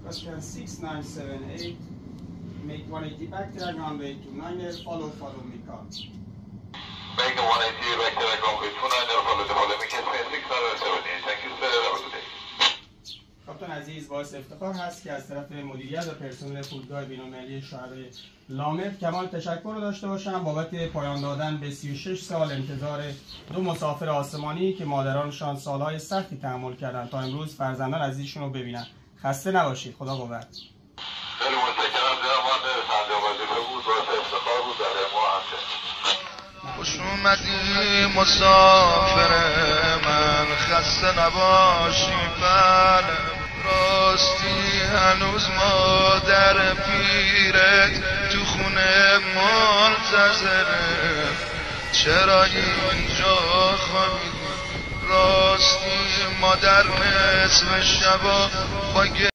Question 6978. Make 180 back to runway 29er. Follow me car. Make 180 back to runway 29er. Follow me car. 6978. Thank you sir. Have a good day. کاپیتان عزیز، باعث افتخار هست که از طرف مدیریت و پرسنل فرودگاه بین‌المللی شهر لامپ کمال تشکر رو داشته باشم بابت پایان دادن به 36 سال انتظار دو مسافر آسمانی که مادرانشان سالهای سختی تحمل کردند تا امروز فرزندان عزیزشون رو ببینن. خسته نباشید. خدا قوت. خیلی متشکرم جناب مهندس. انجام وظیفه بود. باعث افتخار بود برای ما همچنین. خوش اومدی مسافر من، خسته نباشی بله. راستی هنوز مادر پیرت تو خونه منتظره، چرا اینجا خوابیدی؟ راستی مادر نصف شبا با